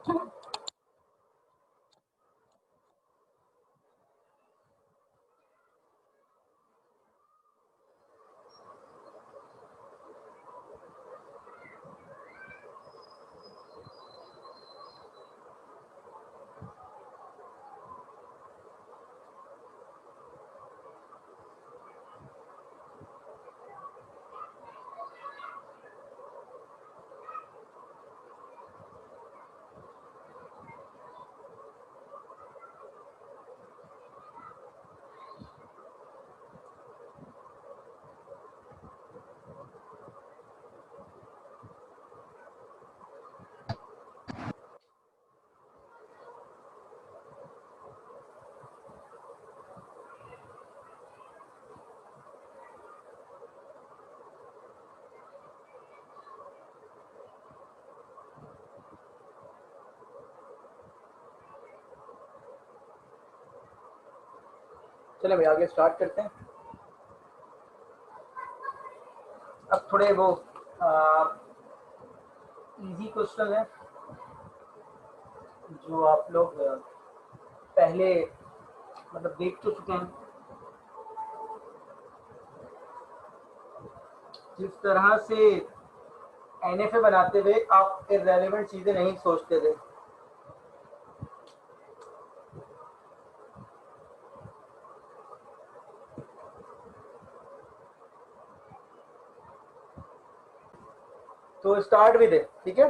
चलो भाई आगे स्टार्ट करते हैं। अब थोड़े वो इजी क्वेश्चन है जो आप लोग पहले मतलब देख तो चुके हैं। जिस तरह से एनएफए बनाते हुए आप इररेलेवेंट चीजें नहीं सोचते थे, तो स्टार्ट विद ए, ठीक है,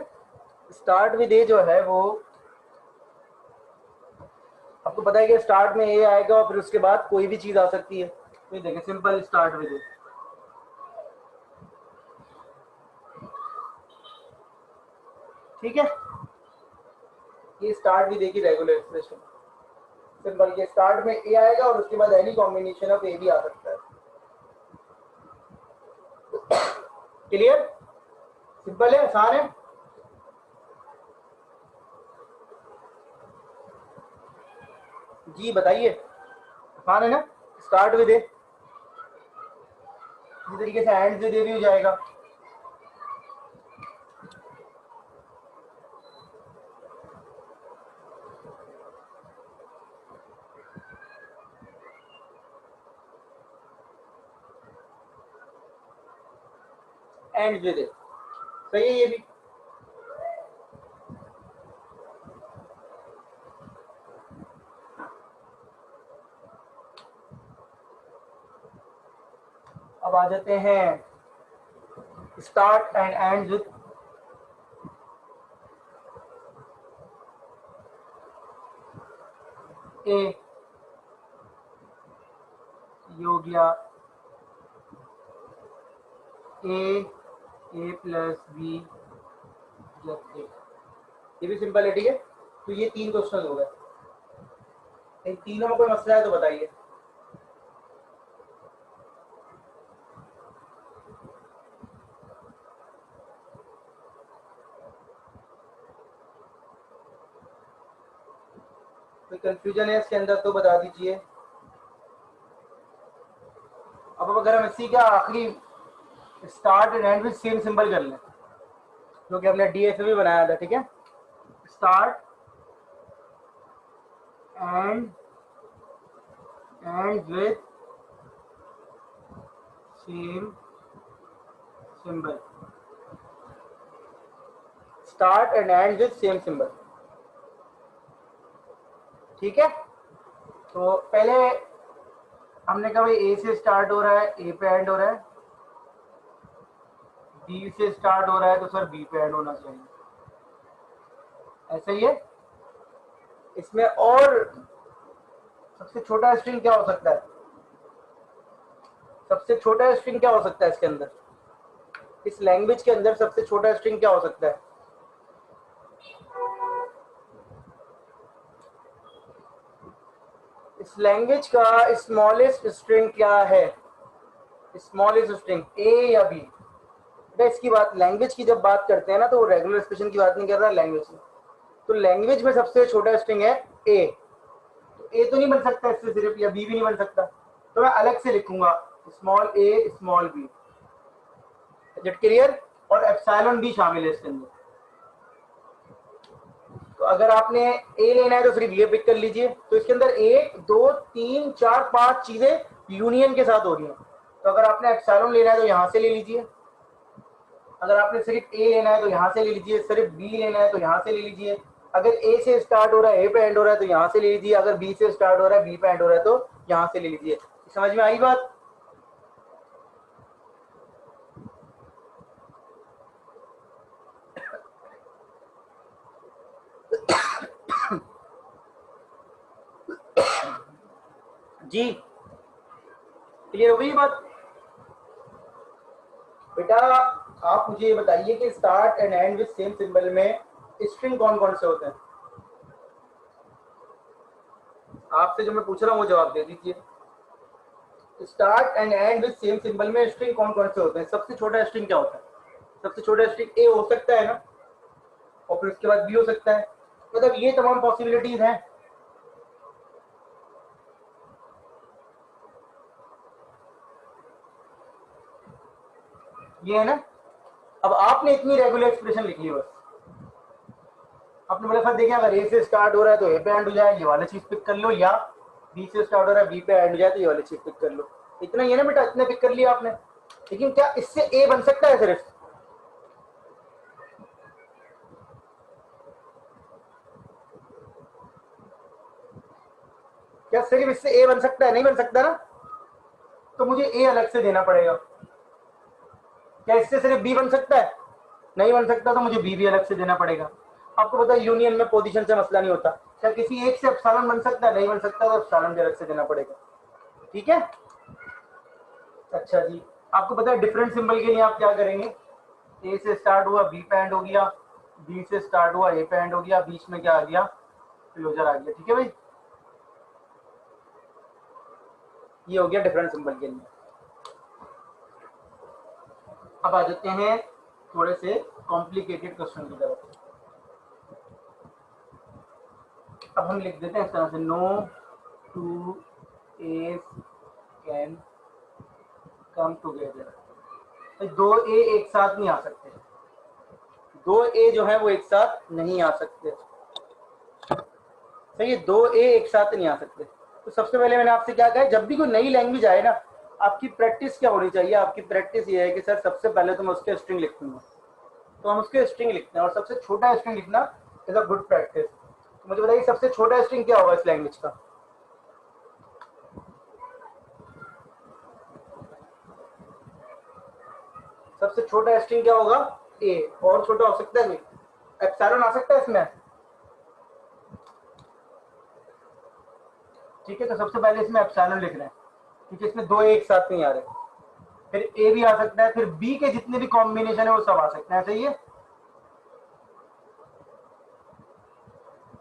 स्टार्ट विद ए जो है वो आपको पता है कि स्टार्ट में ए आएगा और फिर उसके बाद कोई भी चीज आ सकती है। तो ये देखें, सिंपल स्टार्ट विद ए, ठीक है। ये स्टार्ट विद ए की रेगुलर एक्सप्रेशन, सिंपल। ये स्टार्ट में ए आएगा और उसके बाद एनी कॉम्बिनेशन ऑफ ए भी आ सकता है। क्लियर? सिंपल है, आसान है। जी बताइए, आसान है ना? स्टार्ट विद ए, इसी तरीके से एंड विद ए भी हो जाएगा। एंड विद ए, सही है ये भी। अब आ जाते हैं स्टार्ट एंड एंड विद ए, ये हो गया ए प्लस बी प्लस ए, ये भी सिंपल है, ठीक है। तो ये 3 क्वेश्चन हो गए। इन तीनों में कोई मसला है तो बताइए। कोई कंफ्यूजन है इसके अंदर तो बता दीजिए। अब अगर हम इसी का आखिरी start and and with same symbol कर लें, जो कि हमने डीएफए भी बनाया था, ठीक है। Start and with same symbol, start and and with same symbol, ठीक है। तो पहले हमने कहा भाई ए से स्टार्ट हो रहा है, ए पे एंड हो रहा है, बी से स्टार्ट हो रहा है तो सर बी पे एंड होना चाहिए, ऐसा ही है। इसमें और सबसे छोटा स्ट्रिंग क्या हो सकता है? सबसे छोटा स्ट्रिंग क्या हो सकता है इसके अंदर? इस लैंग्वेज के अंदर सबसे छोटा स्ट्रिंग क्या हो सकता है? इस लैंग्वेज का स्मॉलेस्ट स्ट्रिंग क्या है? स्मॉलेस्ट स्ट्रिंग ए या बी? बेटा इसकी बात, लैंग्वेज की जब बात करते हैं ना, तो वो रेगुलर एक्सप्रेशन की बात नहीं कर रहा है, लैंग्वेज में। तो लैंग्वेज में सबसे छोटा स्ट्रिंग है ए। तो ए तो नहीं बन सकता इससे सिर्फ, या बी भी नहीं बन सकता, तो मैं अलग से लिखूंगा small a small b. Is it clear? और एप्सिलॉन भी शामिल है इसके अंदर। तो अगर आपने ए लेना है तो सिर्फ ये पिक कर लीजिए। तो इसके अंदर 1 2 3 4 5 चीजें यूनियन के साथ हो रही हैं। तो अगर आपने एप्सिलॉन लेना है तो यहाँ से ले लीजिए, अगर आपने सिर्फ ए लेना है तो यहाँ से ले लीजिए, सिर्फ बी लेना है तो यहाँ से ले लीजिए, अगर ए से स्टार्ट हो रहा है ए पे एंड हो रहा है तो यहाँ से ले लीजिए, अगर बी से स्टार्ट हो रहा है बी पे एंड हो रहा है तो यहाँ से ले लीजिए। समझ में आई बात? जी क्लियर हो गई बात? बेटा आप मुझे ये बताइए कि start and and with same symbol में स्ट्रिंग कौन कौन से होते हैं? आपसे जो मैं पूछ रहा हूँ वो जवाब दे दीजिए। Start and and with same symbol में स्ट्रिंग कौन कौन से होते हैं? सबसे छोटा स्ट्रिंग क्या होता है? सबसे छोटा स्ट्रिंग ए हो सकता है ना, और फिर उसके बाद बी हो सकता है। मतलब ये तमाम पॉसिबिलिटीज हैं। ये है ना। अब आपने इतनी रेगुलर एक्सप्रेशन लिखी है, बस आपने बड़े साथ देखे अगर ए से स्टार्ट हो रहा है तो ए पे एंड हो जाए, ये वाला चीज पिक कर लो, या बी से स्टार्ट हो रहा है बी पे एंड हो जाए तो ये वाली चीज पिक कर लो। इतना ही है ना बेटा, इतने पिक कर लिया आपने। लेकिन क्या इससे ए बन सकता है सिर्फ? क्या सिर्फ इससे ए बन सकता है? नहीं बन सकता ना, तो मुझे ए अलग से देना पड़ेगा। क्या इससे सिर्फ बी बन सकता है? नहीं बन सकता, तो मुझे बी भी अलग से देना पड़ेगा। आपको पता है यूनियन में पोजीशन से मसला नहीं होता। क्या किसी एक से एप्सिलॉन बन सकता है? नहीं बन सकता, तो एप्सिलॉन भी अलग से देना पड़ेगा। ठीक है। अच्छा जी, आपको पता है डिफरेंट सिंबल के लिए आप क्या करेंगे? ए से स्टार्ट हुआ बी पे एंड हो गया, बी से स्टार्ट हुआ ए पे एंड हो गया, बीच में क्या आ गया? क्लोजर आ गया। ठीक है भाई, ये हो गया डिफरेंट सिंबल के लिए। अब आ जाते हैं थोड़े से कॉम्प्लिकेटेड क्वेश्चन की तरफ। अब हम लिख देते हैं इस तरह से, no two a's can come together. दो ए एक साथ नहीं आ सकते, दो ए जो है वो एक साथ नहीं आ सकते। सही है, दो ए एक साथ नहीं आ सकते। तो सबसे पहले मैंने आपसे क्या कहा, जब भी कोई नई लैंग्वेज आए ना, आपकी प्रैक्टिस क्या होनी चाहिए? आपकी प्रैक्टिस ये है कि सर सबसे पहले तो मैं उसके स्ट्रिंग लिख दूंगा, तो हम उसके स्ट्रिंग लिखते हैं, और सबसे छोटा स्ट्रिंग लिखना इज अ गुड प्रैक्टिस। तो मुझे बताइए सबसे छोटा स्ट्रिंग क्या होगा इस लैंग्वेज का? सबसे छोटा स्ट्रिंग क्या होगा? ए। और छोटा हो सकता है नहीं? एप्सिलॉन आ सकता है इसमें? ठीक है, तो सबसे पहले इसमें एप्सिलॉन लिख रहे हैं क्योंकि इसमें दो ए एक साथ नहीं आ रहे। फिर ए भी आ सकता है, फिर बी के जितने भी कॉम्बिनेशन है वो सब आ सकते हैं। सही है।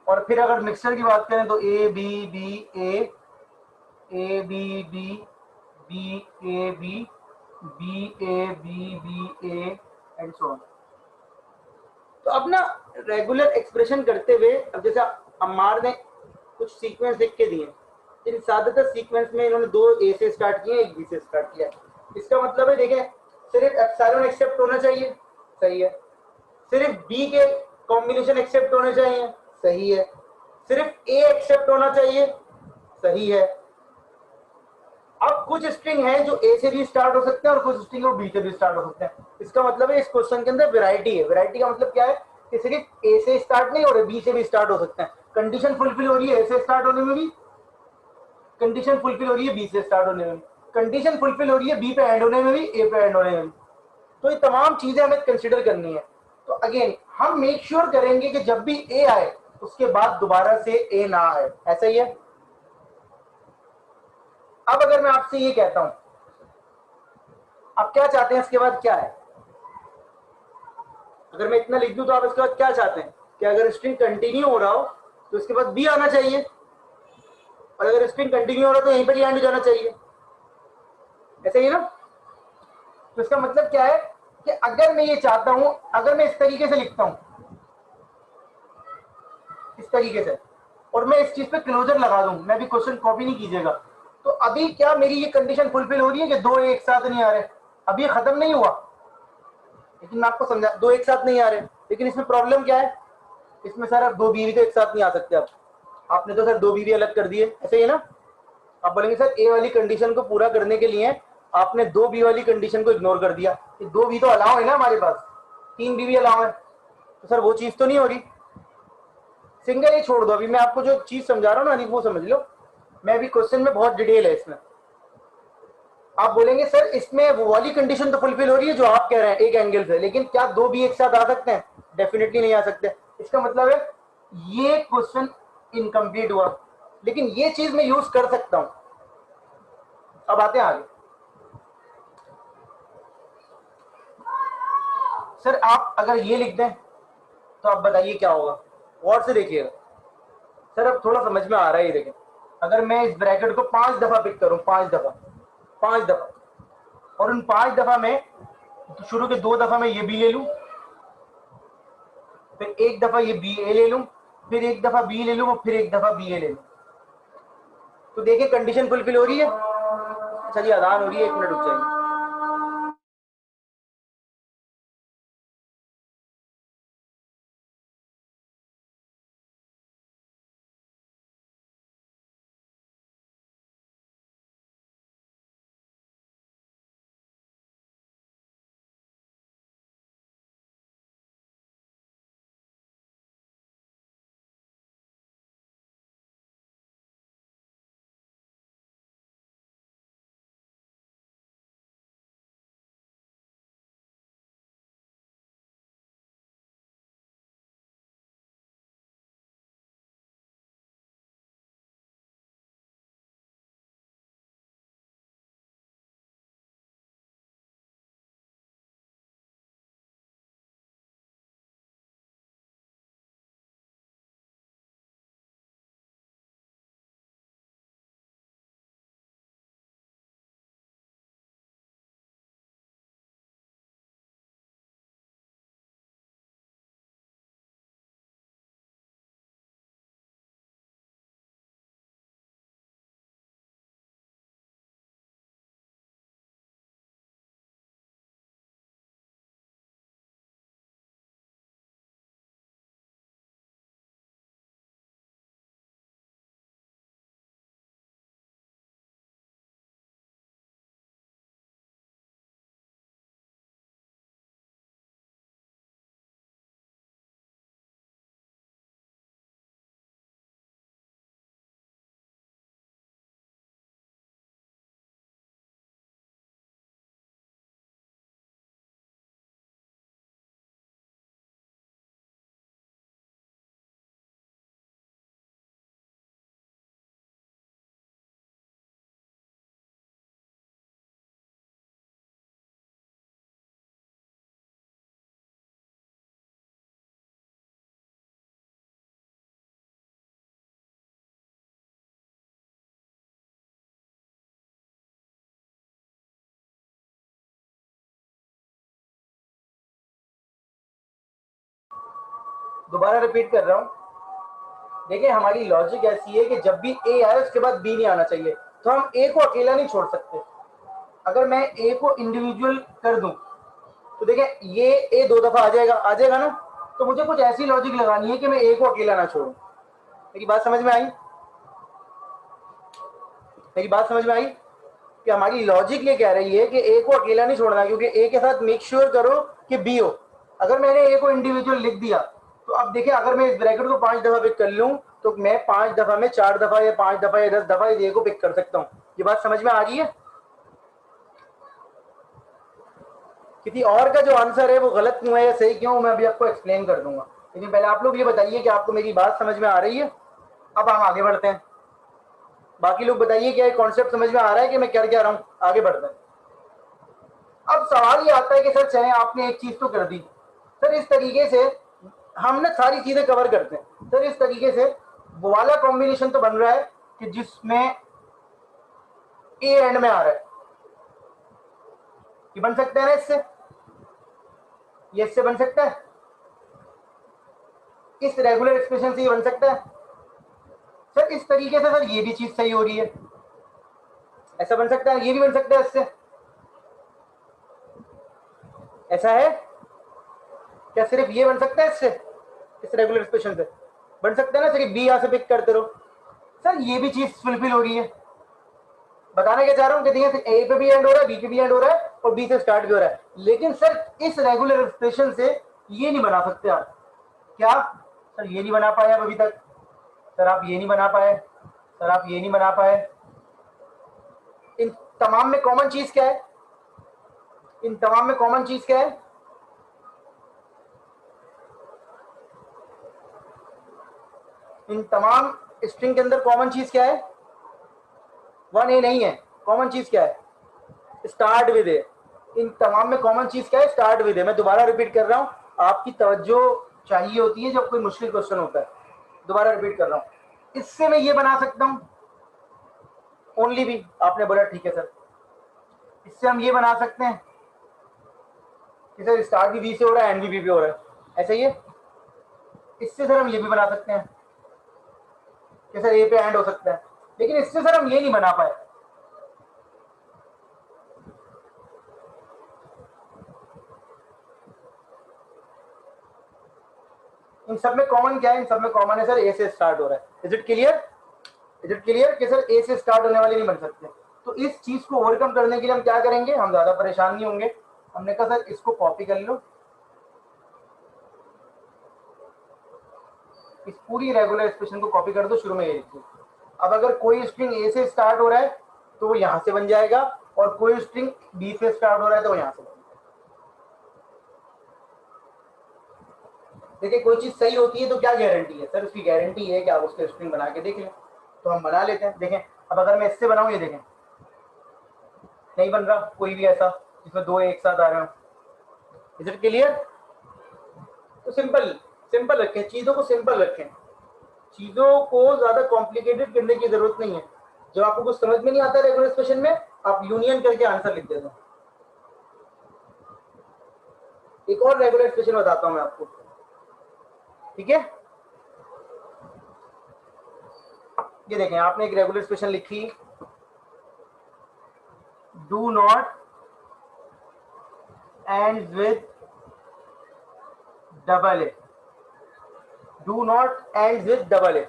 और फिर अगर मिक्सचर की बात करें तो a b b a b b b a b b a b b a and so on. तो अब ना रेगुलर एक्सप्रेशन करते हुए, अब जैसे अम्मार ने कुछ सीक्वेंस लिख के दिए, इन ज्यादातर सीक्वेंस में इन्होंने दो ए से स्टार्ट किए, एक बी से स्टार्ट किया। इसका मतलब है देखें, सिर्फ एप्सिलॉन एक्सेप्ट होना चाहिए, सही है। सिर्फ बी के कॉम्बिनेशन एक्सेप्ट होने चाहिए, सही है। सिर्फ ए एक्सेप्ट होना चाहिए, सही है। अब कुछ स्ट्रिंग है जो ए से भी स्टार्ट हो सकते हैं और कुछ स्ट्रिंग बी से भी स्टार्ट हो सकते हैं। इसका मतलब है इस क्वेश्चन के अंदर वैरायटी है। वैरायटी का मतलब क्या है कि सिर्फ ए से स्टार्ट नहीं हो रहे, बी से भी स्टार्ट हो सकते हैं। कंडीशन फुलफिल हो रही है ए से स्टार्ट होने में भी, कंडीशन फुलफिल हो रही है बी से स्टार्ट होने में भी, कंडीशन फुलफिल हो रही है बी पे एंड होने में भी, ए पे एंड होने में भी। तो ये तमाम चीजें हमें कंसिडर करनी है। तो अगेन हम मेक श्योर करेंगे कि जब भी ए आए उसके बाद दोबारा से ए ना आए। ऐसा ही है। अब अगर मैं आपसे ये कहता हूं, आप क्या चाहते हैं इसके बाद क्या है? अगर मैं इतना लिख दूं तो आप इसके बाद क्या चाहते हैं? कि अगर स्ट्रिंग कंटिन्यू हो रहा हो तो इसके बाद बी आना चाहिए, और अगर स्ट्रिंग कंटिन्यू हो रहा है तो यहीं पर एंड हो जाना चाहिए। ऐसा ही ना। तो इसका मतलब क्या है कि अगर मैं ये चाहता हूं, अगर मैं इस तरीके से लिखता हूं, इस तरीके से, और मैं इस चीज पे क्लोजर लगा दूं, मैं भी क्वेश्चन कॉपी नहीं कीजिएगा, तो अभी क्या मेरी ये कंडीशन फुलफिल हो रही है कि दो एक साथ नहीं आ रहे? अभी ये खत्म नहीं हुआ, लेकिन मैं आपको समझा, दो एक साथ नहीं आ रहे, लेकिन इसमें प्रॉब्लम क्या है? इसमें सर अब दो बीवी तो एक साथ नहीं आ सकते। आप आपने तो सर दो बीवी अलग कर दिए, ऐसे ही है ना। आप बोलेंगे सर ए वाली कंडीशन को पूरा करने के लिए आपने दो बी वाली कंडीशन को इग्नोर कर दिया, कि दो बी तो अलाउ है ना हमारे पास, तीन बी भी अलाउ है, तो सर वो चीज तो नहीं हो रही। सिंगल ही छोड़ दो, अभी मैं आपको जो चीज समझा रहा हूँ ना वो समझ लो। मैं अभी क्वेश्चन में बहुत डिटेल है इसमें। आप बोलेंगे सर इसमें वो वाली कंडीशन तो फुलफिल हो रही है जो आप कह रहे हैं एक एंगल से, लेकिन क्या दो बी एक साथ आ सकते हैं? डेफिनेटली नहीं आ सकते। इसका मतलब है ये क्वेश्चन इनकम्प्लीट हुआ, लेकिन ये चीज मैं यूज कर सकता हूं। अब आते हैं आगे। सर आप अगर ये लिख दें तो आप बताइए क्या होगा, गौर से देखिएगा। सर अब थोड़ा समझ में आ रहा है, ये देखें। अगर मैं इस ब्रैकेट को 5 दफा पिक करूं, 5 दफा, 5 दफा, और उन 5 दफा में शुरू के 2 दफा में ये बी ले लूं, फिर एक दफा ये बी ए ले लूं, फिर एक दफा बी ले लूं, और फिर एक दफा बी ए ले लूं, तो देखिए कंडीशन फुलफिल हो रही है। अच्छा जी अदान हो रही है, 1 मिनट रुक जाइए। दोबारा रिपीट कर रहा हूं। देखिए हमारी लॉजिक ऐसी है कि जब भी ए आए उसके बाद बी नहीं आना चाहिए, तो हम ए को अकेला नहीं छोड़ सकते। अगर मैं ए को इंडिविजुअल कर दूं तो देखिए ये ए 2 दफा आ जाएगा ना, तो मुझे कुछ ऐसी लॉजिक लगानी है कि मैं ए को अकेला ना छोड़ूं। मेरी बात समझ में आई? मेरी बात समझ में आई कि हमारी लॉजिक ये कह रही है कि ए को अकेला नहीं छोड़ना, क्योंकि ए के साथ मेक श्योर करो कि बी हो। अगर मैंने ए को इंडिविजुअल लिख दिया तो अब देखिए अगर मैं इस ब्रैकेट को 5 दफा पिक कर लूं तो मैं 5 दफा में 4 दफा या 5 दफा या 10 दफा इस ए को पिक कर सकता हूं। ये बात समझ में आ रही है? किसी और का जो आंसर है वो गलत क्यों है या सही क्यों, मैं अभी आपको एक्सप्लेन कर दूंगा। लेकिन पहले आप लोग ये बताइए कि आपको मेरी बात समझ में आ रही है। अब हम आगे बढ़ते हैं। बाकी लोग बताइए क्या कॉन्सेप्ट समझ में आ रहा है कि मैं क्या कह रहा हूँ? आगे बढ़ते हैं। अब सवाल ये आता है कि सर चले आपने एक चीज तो कर दी, सर इस तरीके से हम ना सारी चीजें कवर करते हैं। सर इस तरीके से वो वाला कॉम्बिनेशन तो बन रहा है कि जिसमें ए एंड में आ रहा है, ये बन सकता है ना इससे, ये इससे बन सकता है, इस रेगुलर एक्सप्रेशन से ये बन सकता है। सर इस तरीके से सर ये भी चीज सही हो रही है, ऐसा बन सकता है, ये भी बन सकता है इससे। ऐसा है क्या? सिर्फ ये बन सकता है इससे? इस रेगुलर एक्सप्रेशन से बन सकता है ना सर, बी यहाँ से पिक करते रहो। सर ये भी चीज फुलफिल हो रही है। बताना क्या चाह रहा हूँ कि देखिए ए पे भी एंड हो रहा है, बी पे भी एंड हो रहा है और बी से स्टार्ट भी हो रहा है, लेकिन सर इस रेगुलर एक्सप्रेशन से ये नहीं बना सकते आप। क्या सर? ये नहीं बना पाए आप अभी तक। सर आप ये नहीं बना पाए, सर आप ये नहीं बना पाए। इन तमाम में कॉमन चीज क्या है? इन तमाम में कॉमन चीज क्या है? इन तमाम स्ट्रिंग के अंदर कॉमन चीज क्या है? 1A नहीं है। कॉमन चीज क्या है? स्टार्ट विद ए। इन तमाम में कॉमन चीज क्या है? स्टार्ट विद ए। मैं दोबारा रिपीट कर रहा हूं, आपकी तवज्जो चाहिए होती है जब कोई मुश्किल क्वेश्चन होता है। दोबारा रिपीट कर रहा हूं, इससे मैं ये बना सकता हूं ओनली भी। आपने बोला ठीक है सर। इससे हम ये बना सकते हैं कि सर स्टार्ट भी बी से हो रहा है, एंड भी बी पे हो रहा है, ऐसा ही है। इससे सर हम ये भी बना सकते हैं कि सर ए पे एंड हो सकता है, लेकिन इससे सर हम ये नहीं बना पाए। इन सब में कॉमन क्या है? इन सब में कॉमन है सर ए से स्टार्ट हो रहा है। Is it clear? Is it clear कि सर ए से स्टार्ट होने वाले नहीं बन सकते? तो इस चीज को ओवरकम करने के लिए हम क्या करेंगे? हम ज्यादा परेशान नहीं होंगे। हमने कहा सर इसको कॉपी कर लो, इस पूरी रेगुलर एक्सप्रेशन को कॉपी कर दो, शुरू में ये लिख दो। अब अगर कोई स्ट्रिंग ए से स्टार्ट हो रहा है तो वो यहां से बन जाएगा, और कोई स्ट्रिंग बी से स्टार्ट हो रहा है तो वो यहां से बन जाएगा। देखिए कोई चीज सही होती है तो क्या गारंटी है सर? उसकी गारंटी है कि आप उसके स्ट्रिंग बना के देख लें। तो हम बना लेते हैं। देखें अब अगर मैं इससे बनाऊं, ये देखें नहीं बन रहा कोई भी ऐसा जिसमें दो एक साथ आ रहे हो। Is it clear? तो सिंपल सिंपल रखें चीजों को, सिंपल रखें चीजों को, ज्यादा कॉम्प्लिकेटेड करने की जरूरत नहीं है। जब आपको कुछ समझ में नहीं आता रेगुलर एक्सप्रेशन में, आप यूनियन करके आंसर लिख देते हो। एक और रेगुलर एक्सप्रेशन बताता हूं मैं आपको, ठीक है? ये देखें, आपने एक रेगुलर एक्सप्रेशन लिखी, do not and with double A. Do not and with double A.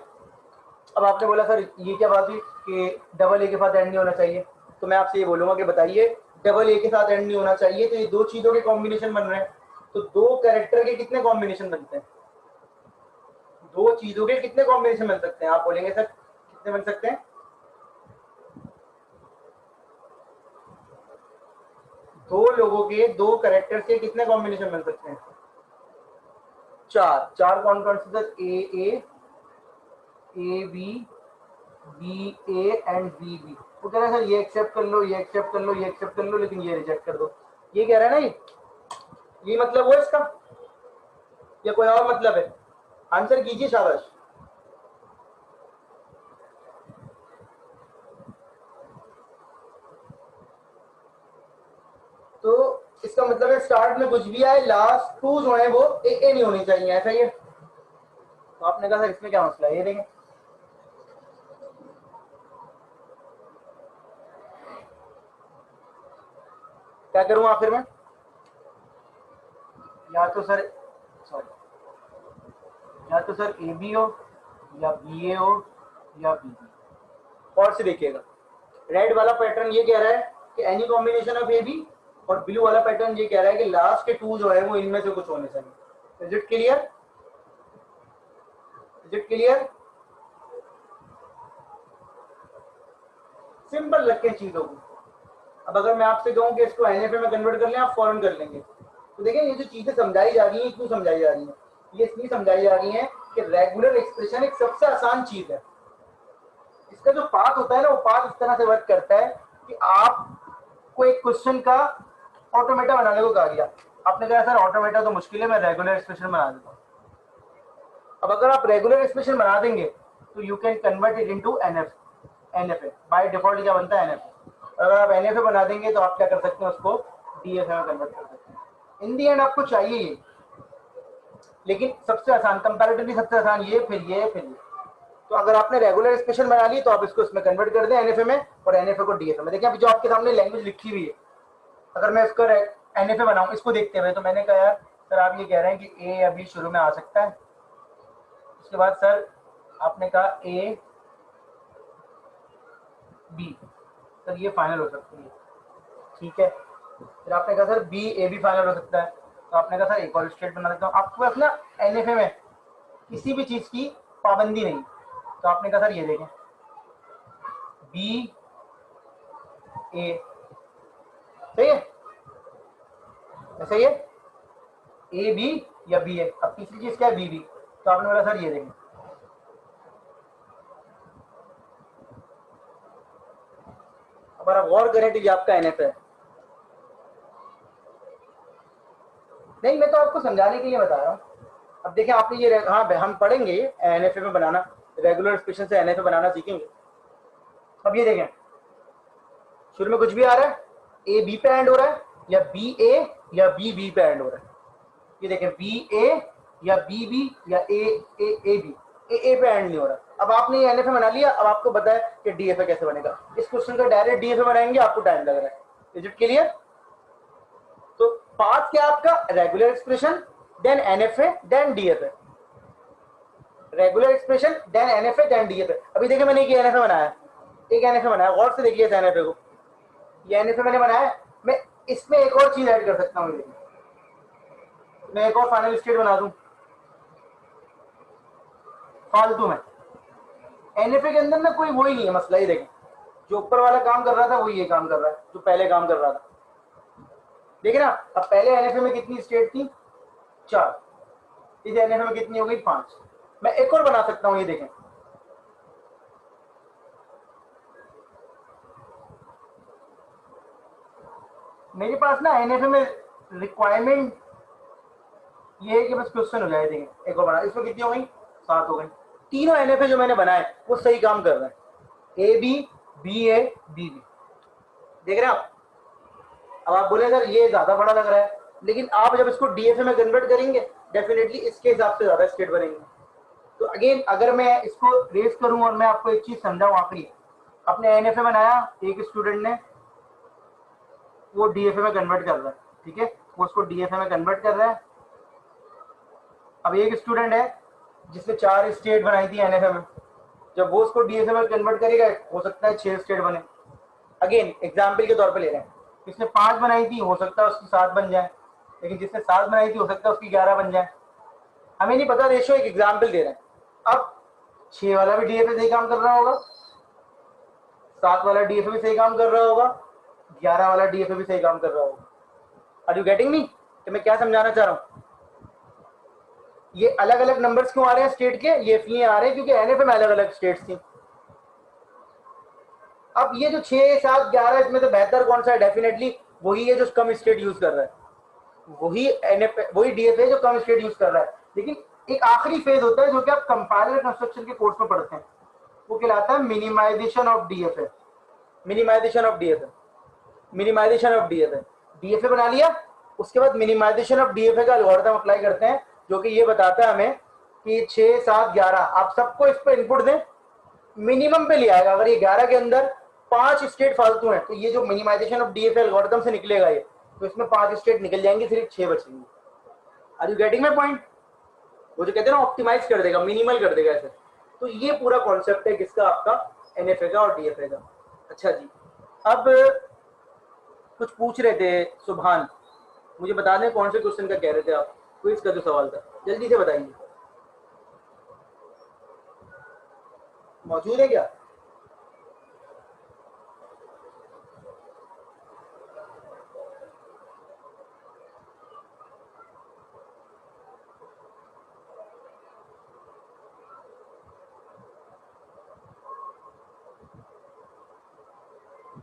अब आपने बोला सर ये क्या बात हुई कि डबल ए के साथ एंड नहीं होना चाहिए? तो मैं आपसे ये बोलूंगा कि बताइए डबल ए के साथ एंड नहीं होना चाहिए, तो ये दो चीजों के कॉम्बिनेशन बन रहे हैं, तो दो कैरेक्टर के कितने कॉम्बिनेशन बनते हैं? दो चीजों के कितने कॉम्बिनेशन बन सकते हैं? आप बोलेंगे सर कितने बन सकते हैं? दो लोगों के, दो कैरेक्टर के कितने कॉम्बिनेशन बन सकते हैं? चार। चार कौन कौन से sir? A b, b a and b b. वो कह रहा है सर ये एक्सेप्ट कर लो, ये एक्सेप्ट कर लो, ये एक्सेप्ट कर लो, लेकिन ये रिजेक्ट कर दो। ये कह रहा है ना, ये मतलब वो इसका, या कोई और मतलब है? आंसर कीजिए, शाबाश। तो इसका मतलब है स्टार्ट में कुछ भी आए, लास्ट टू जो है वो ए नहीं होनी चाहिए, ऐसा ही है। तो आपने कहा सर इसमें क्या मसला है? ये देखें, क्या करूं आखिर में? या तो सर सॉरी, या तो सर ए बी हो, या बी ए हो, या बी बी। और से देखिएगा, रेड वाला पैटर्न ये कह रहा है कि any combination of a b, और ब्लू वाला पैटर्न ये कह रहा है कि लास्ट के टू जो है वो इनमें से कुछ होने चाहिए। Is it clear? Is it clear? Simple रखें चीजों को। अब अगर मैं आपसे कहूं कि इसको एनएफए में कन्वर्ट कर लें, आप फौरन कर लेंगे। तो देखें ये जो चीजें समझाई जा रही हैं, क्यों समझाई जा रही हैं? ये इसलिए समझाई जा रही हैं कि रेगुलर एक्सप्रेशन एक सबसे आसान चीज है। इसका जो पाथ होता है ना, वो पाथ इस तरह से वर्क करता है कि आपको एक क्वेश्चन का ऑटोमेटा बनाने को कहा गया, आपने कहा सर ऑटोमेटा तो मुश्किल है, मैं रेगुलर एक्सप्रेशन बना देता हूँ। अब अगर आप रेगुलर एक्सप्रेशन बना देंगे तो you can convert it into NFA. By default क्या बनता है? एनएफए। अगर आप एनएफए बना देंगे तो आप क्या कर सकते हैं? उसको डीएफए में कन्वर्ट कर सकते हैं। इन दी एंड आपको चाहिए ये, लेकिन सबसे आसान, कंपैरेटिवली सबसे आसान ये, फिर ये, फिर ये। तो अगर आपने रेगुलर एक्सप्रेशन बना ली तो आप इसको इसमें कन्वर्ट कर दें एनएफए में, और एनएफए को डीएफए में। देखिए अभी जो आपके सामने लैंग्वेज लिखी हुई है, अगर मैं इसको एनएफए बनाऊं इसको देखते हुए, तो मैंने कहा यार सर आप ये कह रहे हैं कि ए अभी शुरू में आ सकता है, उसके बाद सर आपने कहा ए बी, सर ये फाइनल हो सकती है, ठीक है। फिर आपने कहा सर बी ए भी फाइनल हो सकता है, तो आपने कहा सर एक और स्टेट बना देता हूँ। आपके पास ना एनएफए में किसी भी चीज़ की पाबंदी नहीं, तो आपने कहा सर ये देखें बी ए, सही है, ऐसा ही है, ए बी या बी ए। अब तीसरी चीज़ क्या है, बी बी, तो आपने बोला सर ये देखें, अगर आप गौर करें तो ये आपका एनएफए है। नहीं, मैं तो आपको समझाने के लिए बता रहा हूँ। अब देखें आपने ये, हाँ हम पढ़ेंगे एनएफए में बनाना, रेगुलर एक्सप्रेशन से एनएफए बनाना सीखेंगे। अब ये देखें, शुरू में कुछ भी आ रहा है, ए बी पे एंड हो रहा है, या बी ए या बी बी पे एंड हो रहा है। ये देखें बी ए या बी बी या ए ए बी, ए पे एंड नहीं हो रहा। अब आपने ये एनएफए बना लिया, अब आपको पता है कि डीएफए कैसे बनेगा। इस क्वेश्चन का डायरेक्ट डीएफए बनाएंगे, आपको टाइम लग रहा है। Is it clear? तो पाथ क्या आपका, regular expression then NFA then DFA, regular expression then NFA then DFA. अभी देखिए मैंने एक एनएफए बनाया, एक एनएफए बनाया, गौर से देखिए इस एनएफए को, ये एनएफए मैंने बनाया। मैं इसमें एक और चीज ऐड कर सकता हूँ, मैं एक और फाइनल स्टेट बना दूं फालतू में। एनएफए के अंदर ना कोई वही नहीं है मसला, ही देखें जो ऊपर वाला काम कर रहा था वही ये काम कर रहा है जो पहले काम कर रहा था। देखिए ना, अब पहले एनएफए में कितनी स्टेट थी, 4, इस एनएफए में कितनी हो गई, 5। मैं एक और बना सकता हूँ, ये देखें, मेरे पास ना एनएफए में रिक्वायरमेंट ये है कि बस क्वेश्चन हो जाए। देखें एक और बना, इसमें कितनी हो गई, 7 हो गई। तीनों एनएफए जो मैंने बनाए वो सही काम कर रहे हैं, a b b a b b, देख रहे हैं आप। अब आप बोले सर ये ज्यादा बड़ा लग रहा है, लेकिन आप जब इसको डीएफए में कन्वर्ट करेंगे डेफिनेटली इसके हिसाब से ज्यादा स्टेट बनेंगे। तो अगेन अगर मैं इसको रेस करूं और मैं आपको एक चीज समझाऊं आखिरी, अपने एनएफए बनाया, एक स्टूडेंट ने वो डीएफए में कन्वर्ट कर रहा है, ठीक है, वो उसको डीएफए में कन्वर्ट कर रहा है। अब एक स्टूडेंट है जिसने 4 स्टेट बनाई थी एनएफए में, जब वो उसको डीएफए में कन्वर्ट करेगा हो सकता है 6 स्टेट बने। अगेन एग्जाम्पल के तौर पे ले रहे हैं, जिसने 5 बनाई थी हो सकता है उसकी 7 बन जाए, लेकिन जिसने 7 बनाई थी हो सकता है उसकी 11 बन जाए, हमें नहीं पता, रेशियो एक एग्जाम्पल दे रहे हैं। अब 6 वाला भी डीएफए सही काम कर रहा होगा, 7 वाला डीएफए भी सही काम कर रहा होगा, 11 वाला डीएफए भी सही काम कर रहा होगा। आर यू गेटिंग मी कि मैं क्या समझाना चाह रहा हूँ? ये अलग अलग नंबर्स क्यों आ रहे हैं स्टेट के, ये इसलिए आ रहे हैं क्योंकि एनएफए में अलग अलग स्टेट्स थी। अब ये जो 6 7 11 इसमें से बेहतर कौन सा है, डेफिनेटली वही है जो कम स्टेट यूज कर रहा है, वही एनएफए वही डीएफए जो कम स्टेट यूज कर रहा है। लेकिन एक आखिरी फेज होता है जो कि आप कंपाइलर कंस्ट्रक्शन के कोर्स में पढ़ते हैं, वो कहलाता है minimization of DFA, minimization of DFA, minimization of DFA. DFA बना लिया, उसके बाद मिनिमाइजेशन ऑफ डीएफए का एल्गोरिथम अप्लाई करते हैं, जो कि ये बताता है हमें कि 6 7 11 आप सबको इस पर इनपुट दें, मिनिमम पे ले आएगा। अगर ये 11 के अंदर 5 स्टेट फालतू हैं तो ये जो मिनिमाइजेशन ऑफ डीएफए एल्गोरिथम से निकलेगा ये, तो इसमें 5 स्टेट निकल जाएंगे, सिर्फ 6 बचेंगे। Are you getting my point? वो जो कहते हैं ना ऑप्टिमाइज कर देगा, मिनिमल कर देगा ऐसे। तो ये पूरा कॉन्सेप्ट है किसका, आपका एनएफए का और डीएफए का। अच्छा जी, अब कुछ पूछ रहे थे सुभान, मुझे बता दें कौन से क्वेश्चन का कह रहे थे आप, क्विज का जो सवाल था, जल्दी से बताइए, मौजूद है क्या?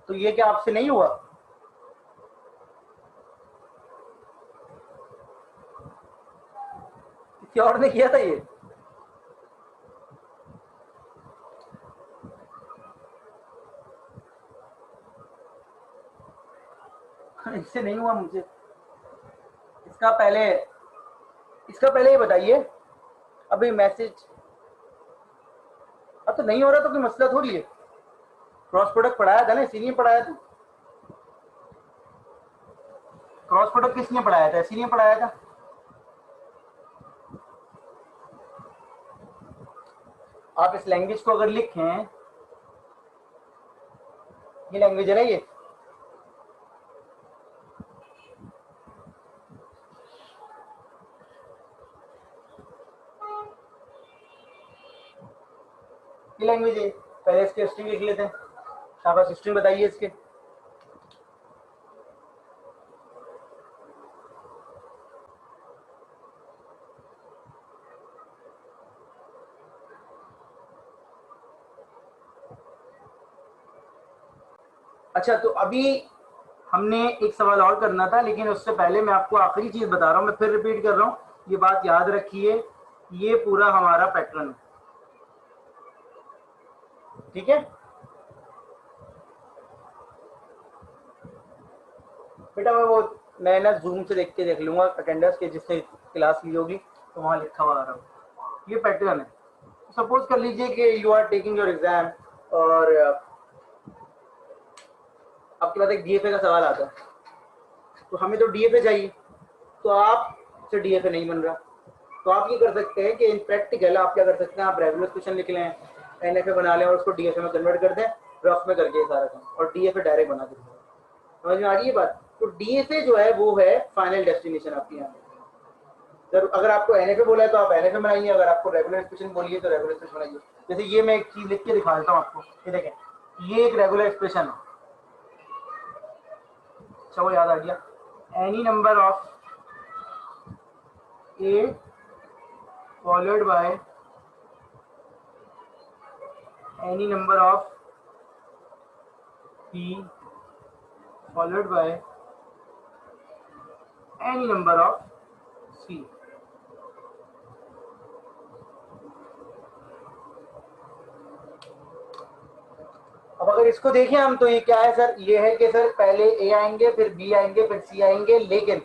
तो ये क्या आपसे नहीं हुआ? किसी और ने किया था ये? इससे नहीं हुआ मुझे। इसका पहले इसका पहले ये बताइए, अभी मैसेज अब तो नहीं हो रहा तो कोई मसला थोड़ी है। क्रॉस प्रोडक्ट पढ़ाया था ना, इसीलिए पढ़ाया था। क्रॉस प्रोडक्ट किसने पढ़ाया था, इसीलिए पढ़ाया था। आप इस लैंग्वेज को अगर लिखें, ये लैंग्वेज है ना, ये लैंग्वेज है। पहले इसके स्ट्रिंग लिख लेते हैं। शाबाश, स्ट्रिंग बताइए इसके। अच्छा, तो अभी हमने एक सवाल और करना था, लेकिन उससे पहले मैं आपको आखिरी चीज बता रहा हूँ, मैं फिर रिपीट कर रहा हूँ, ये बात याद रखिए, ये पूरा हमारा पैटर्न है, ठीक है बेटा। मैं ना जूम से देख के देख लूंगा अटेंडेंस के, जिससे क्लास ली होगी तो वहाँ लिखा हुआ आ रहा हूँ। ये पैटर्न है। सपोज कर लीजिए कि you are taking your exam और आपके पास एक डीएफए का सवाल आता है, तो हमें तो डीएफए चाहिए, तो आप से डीएफए नहीं बन रहा, तो आप ये कर सकते हैं कि इन प्रैक्टिकल आप क्या कर सकते हैं, आप रेगुलर क्वेश्चन लिख लें, एनएफए बना लें और उसको डीएफए में कन्वर्ट कर दें, रफ में करके सारा काम, और डीएफए डायरेक्ट बना दें। समझ में आ रही है बात? तो डीएफए जो है वो है फाइनल डेस्टिनेशन आपकी यहाँ। अगर आपको एनएफए बोला है तो आप एनएफए बनाइए, अगर आपको रेगुलर एक्सप्रेशन बोलिए तो रेगुलर एक्सप्रेशन बनाइए। जैसे ये मैं एक चीज लिख के दिखा देता हूँ आपको, ये देखें, ये एक रेगुलर एक्सप्रेशन है। अच्छा, वो याद आ गया, any number of A followed bye any number of p followed by any number of c। अब अगर इसको देखें हम, तो ये क्या है सर, ये है कि सर पहले ए आएंगे, फिर बी आएंगे, फिर सी आएंगे, लेकिन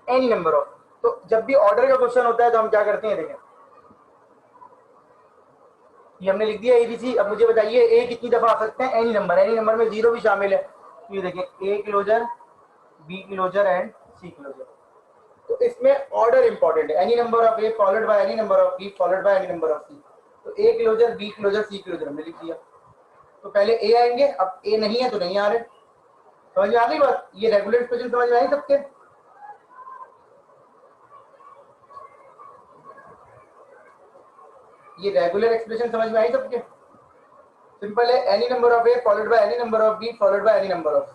एनी नंबर ऑफ। तो जब भी ऑर्डर का क्वेश्चन होता है तो हम क्या करते हैं, देखें ये हमने लिख दिया एबीसी। अब मुझे बताइए ए कितनी दफा आ सकते हैं, एनी नंबर, एनी नंबर में जीरो भी शामिल है। तो ये देखें, A closure, B closure and C closure. तो इसमें ऑर्डर इंपॉर्टेंट है, any number of A followed by any number of B followed by any number of C. तो A closure, B closure, C closure हमने लिख दिया। तो पहले ए आएंगे, अब ए नहीं है तो नहीं आ रहे। समझ में आ गई बात? ये रेगुलर एक्सप्रेशन समझ में आई सबके? ये रेगुलर एक्सप्रेशन समझ में आई सबके? सिंपल है, any number of A followed by any number of B followed by any number of.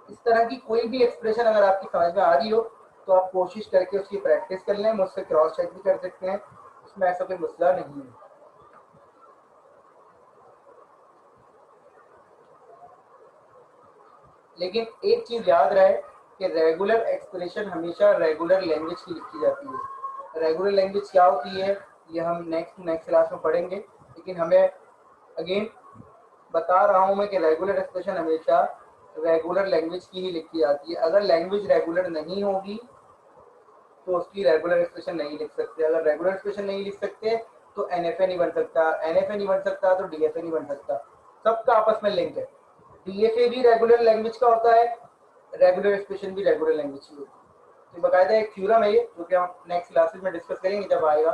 इस तरह की कोई भी एक्सप्रेशन अगर आपकी समझ में आ रही हो तो आप कोशिश करके उसकी प्रैक्टिस कर लें, मुझसे क्रॉस चेक भी कर सकते हैं, उसमें ऐसा कोई मसला नहीं है। लेकिन एक चीज याद रहे कि रेगुलर एक्सप्रेशन हमेशा रेगुलर लैंग्वेज की लिखी जाती है। रेगुलर लैंग्वेज क्या होती है ये हम नेक्स्ट क्लास में पढ़ेंगे, लेकिन हमें अगेन बता रहा हूं मैं कि रेगुलर एक्सप्रेशन हमेशा रेगुलर लैंग्वेज की ही लिखी जाती है। अगर लैंग्वेज रेगुलर नहीं होगी तो उसकी रेगुलर एक्सप्रेशन नहीं लिख सकते। अगर रेगुलर एक्सप्रेशन नहीं लिख सकते तो एनएफए नहीं बन सकता, एनएफए नहीं बन सकता तो डीएफए नहीं बन सकता। सबका आपस में लिंक है। डीएफए भी रेगुलर लैंग्वेज का होता है, रेगुलर एक्सप्रेशन भी रेगुलर लैंग्वेज की होती है। तो बाकायदा एक थ्योरम है ये, जो कि हम नेक्स्ट क्लासेस में डिस्कस करेंगे जब आएगा,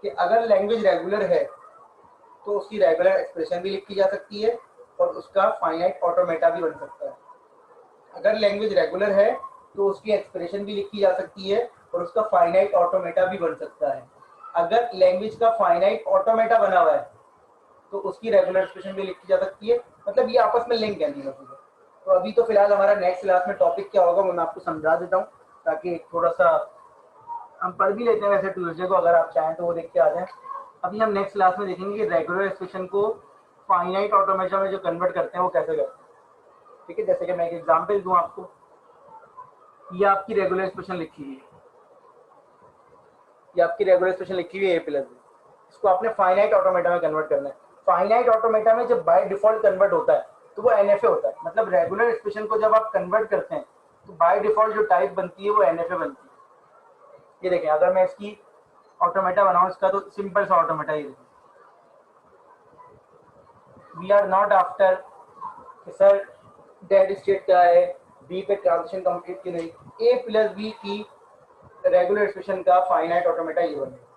कि अगर लैंग्वेज रेगुलर है तो उसकी रेगुलर एक्सप्रेशन भी लिखी जा सकती है और उसका फाइनाइट ऑटोमेटा भी बन सकता है। अगर लैंग्वेज रेगुलर है तो उसकी एक्सप्रेशन भी लिखी जा सकती है और उसका फाइनाइट ऑटोमेटा भी बन सकता है। अगर लैंग्वेज का फाइनाइट ऑटोमेटा बना हुआ है तो उसकी रेगुलर एक्सप्रेशन भी लिखी जा सकती है। मतलब ये आपस में लिंक है तीनों चीजें। तो अभी तो फिलहाल हमारा नेक्स्ट क्लास में टॉपिक क्या होगा वो मैं आपको समझा देता हूँ, ताकि थोड़ा सा हम पढ़ भी लेते हैं वैसे ट्यूसडे को, अगर आप चाहें तो वो देख के आ जाएं। अभी हम नेक्स्ट क्लास में देखेंगे कि रेगुलर एक्सप्रेशन को फाइनाइट ऑटोमेटा में जो कन्वर्ट करते हैं वो कैसे करते हैं। ठीक है, जैसे कि मैं एक एग्जाम्पल दूं आपको, ये आपकी रेगुलर एक्सप्रेशन लिखी हुई है, ये आपकी रेगुलर एक्सप्रेशन लिखी हुई है ए प्लस बी, इसको आपने फाइनाइट ऑटोमेटा में कन्वर्ट करना है। फाइनाइट ऑटोमेटा में जब बाय डिफॉल्ट कन्वर्ट होता है तो वो एनएफए होता है। मतलब रेगुलर एक्सप्रेशन को जब आप कन्वर्ट करते हैं तो बाय डिफॉल्ट जो टाइप बनती है वो एनएफए बनती है। ये देखें, अगर मैं इसकी ऑटोमेटा बनाऊं इसका, तो सिंपल सा ऑटोमेटा ये देखें, we are not after sir dead state क्या है, बी पे ट्रांजिशन कंप्लीट की नहीं, ए प्लस बी की रेगुलर एक्सप्रेशन का फाइनाइट ऑटोमेटा ये बनेगा।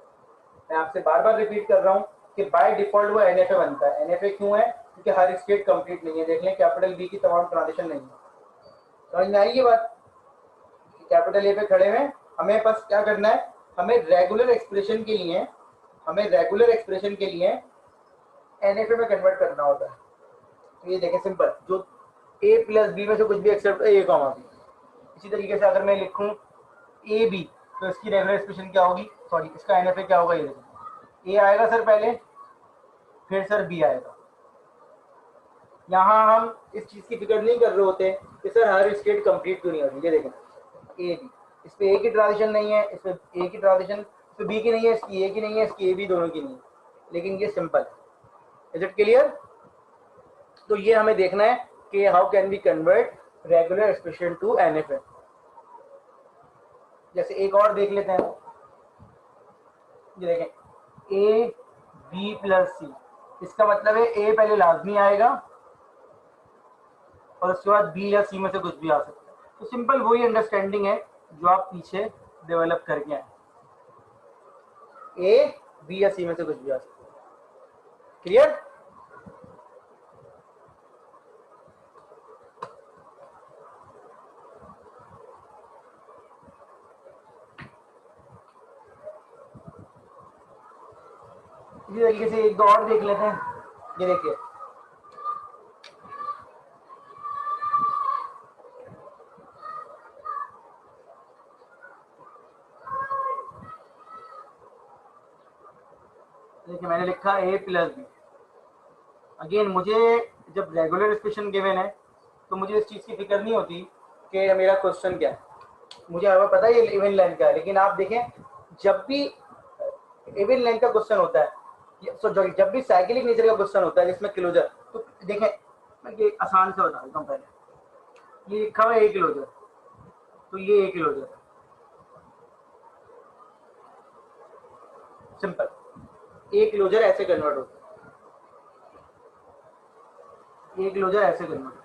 मैं आपसे बार बार रिपीट कर रहा हूँ कि बाय डिफॉल्ट वो एनएफए बनता है। एनएफए क्यों है? क्योंकि हर स्टेट कंप्लीट नहीं है। देख लें कैपिटल बी की तमाम ट्रांजिशन नहीं है। समझ में आई ये बात? कैपिटल ए पे खड़े हैं, हमें बस क्या करना है, हमें रेगुलर एक्सप्रेशन के लिए एनएफए में कन्वर्ट करना होता है। तो ये देखें सिंपल, जो ए प्लस बी में से कुछ भी एक्सेप्ट ए कॉमा बी। इसी तरीके से अगर मैं लिखूं ए बी, तो इसकी रेगुलर एक्सप्रेशन क्या होगी, सॉरी इसका एनएफए क्या होगा, ये देखो ए आएगा सर पहले, फिर सर बी आएगा। यहाँ हम इस चीज़ की फिक्र नहीं कर रहे होते कि सर हर स्टेट कंप्लीट क्यों नहीं होती। ये देखें ए बी, इस पे ए की ट्रांजिशन नहीं है, इस पे ए की ट्रांजिशन, इस पे बी की नहीं है, इसकी ए की नहीं है, इसकी ए बी दोनों की नहीं है, लेकिन ये सिंपल है। Is it clear? तो ये हमें देखना है कि how can we convert regular expression to NFA. जैसे एक और देख लेते हैं, ये देखें ए बी प्लस सी, इसका मतलब है ए पहले लाजमी आएगा और उसके बाद बी या सी में से कुछ भी आ सकता है। तो सिंपल वही अंडरस्टैंडिंग है जो आप पीछे डेवलप करके आए, ए बी या सी में से कुछ भी आ सकता है। क्लियर? इसी तरीके से एक दो और देख लेते हैं। ये देखिए देखिए मैंने लिखा ए प्लस बी। अगेन मुझे जब रेगुलर एक्सप्रेशन गिवन है तो मुझे इस चीज़ की फिक्र नहीं होती कि मेरा क्वेश्चन क्या है, मुझे हमें पता है ये इवन लेंथ का है। लेकिन आप देखें जब भी इवन लेंथ का क्वेश्चन होता है, जब भी साइक्लिक नेचर का क्वेश्चन होता है जिसमें क्लोजर, तो देखें मैं ये आसान से बता देता हूँ। पहले ये लिखा हुआ है ए क्लोजर, तो ये a closure simple a closure ऐसे कन्वर्ट होता है, ए क्लोजर ऐसे कन्वर्ट होता है।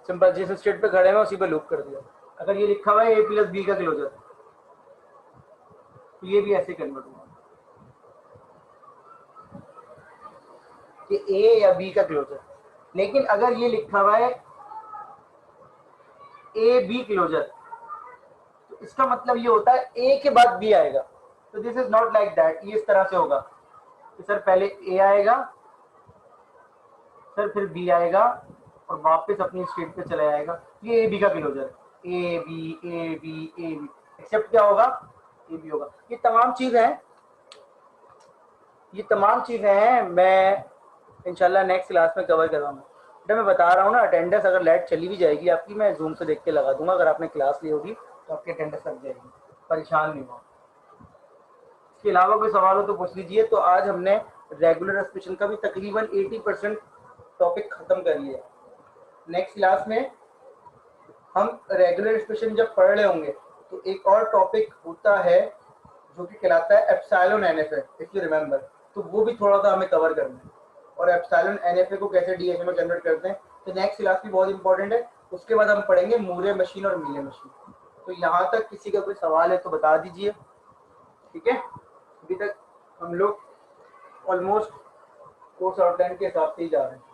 सिंपल जिस स्टेट पे खड़े हैं उसी पे लूप कर दिया। अगर ये लिखा हुआ है ए प्लस बी का क्लोजर, तो ये भी ऐसे कन्वर्ट हुआ कि ए या बी का क्लोजर। लेकिन अगर ये लिखा हुआ है ए बी क्लोजर, तो इसका मतलब ये होता है ए के बाद बी आएगा। तो this is not like that, ये इस तरह से होगा कि सर पहले ए आएगा, सर फिर बी आएगा और वापस अपनी स्टेट पे चला जाएगा। ये ए बी का क्लोजर है, a b a b a b, accept क्या होगा, ए बी होगा। ये तमाम चीज़ें हैं मैं इंशाल्लाह नेक्स्ट क्लास में कवर करवाऊंगा। बेटा मैं बता रहा हूँ ना, अटेंडेंस अगर लाइट चली भी जाएगी आपकी, मैं जूम से देख के लगा दूंगा। अगर आपने क्लास ली होगी तो आपकी अटेंडेंस लग जाएगी, परेशान नहीं हो। इसके अलावा कोई सवाल हो तो पूछ लीजिए। तो आज हमने रेगुलर एक्सप्रेशन का भी तकरीबन 80% टॉपिक ख़त्म कर लिया। नेक्स्ट क्लास में हम रेगुलर एक्सप्रेशन जब पढ़ रहे होंगे तो एक और टॉपिक होता है जो कि कहलाता है epsilon NFA, if you remember. तो वो भी थोड़ा सा हमें कवर करना है, और एप्सिलॉन एनएफए को कैसे डीएफए में कन्वर्ट करते हैं। तो नेक्स्ट क्लास भी बहुत इंपॉर्टेंट है। उसके बाद हम पढ़ेंगे मूरे मशीन और मीले मशीन। तो यहाँ तक किसी का कोई सवाल है तो बता दीजिए, ठीक है? अभी तक हम लोग ऑलमोस्ट कोर्स आउटलाइन के हिसाब से ही जा रहे हैं।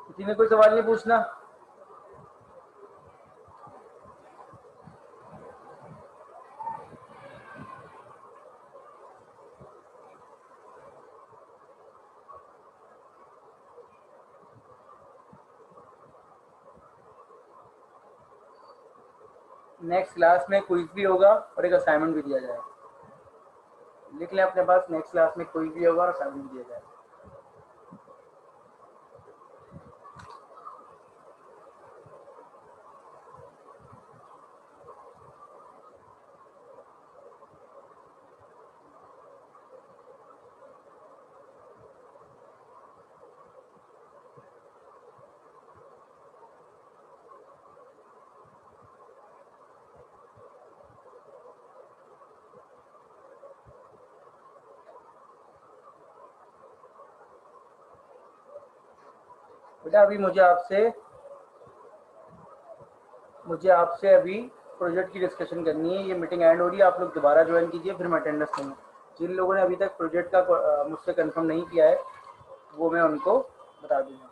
किसी ने कोई सवाल नहीं पूछना? नेक्स्ट क्लास में क्विज भी होगा और एक असाइनमेंट भी दिया जाएगा। लिख लें अपने पास, नेक्स्ट क्लास में क्विज भी होगा और असाइनमेंट भी दिया जाएगा। बेटा अभी मुझे आपसे अभी प्रोजेक्ट की डिस्कशन करनी है। ये मीटिंग एंड हो रही है, आप लोग दोबारा ज्वाइन कीजिए, फिर मैं अटेंडेंस लूँगा। जिन लोगों ने अभी तक प्रोजेक्ट का मुझसे कंफर्म नहीं किया है वो मैं उनको बता दूंगा।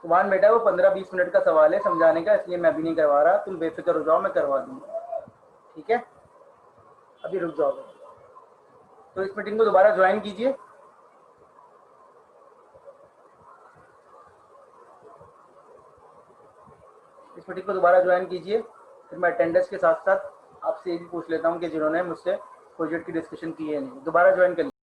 सुभान बेटा वो 15-20 मिनट का सवाल है समझाने का, इसलिए मैं अभी नहीं करवा रहा, तुम बेफिक्र हो जाओ, मैं करवा दूंगा। ठीक है, अभी रुक जाओ। तो इस मीटिंग को दोबारा ज्वाइन कीजिए। इस मीटिंग को दोबारा ज्वाइन कीजिए, फिर मैं अटेंडेंस के साथ साथ आपसे ये भी पूछ लेता हूँ कि जिन्होंने मुझसे प्रोजेक्ट की डिस्कशन की है नहीं, दोबारा ज्वाइन कर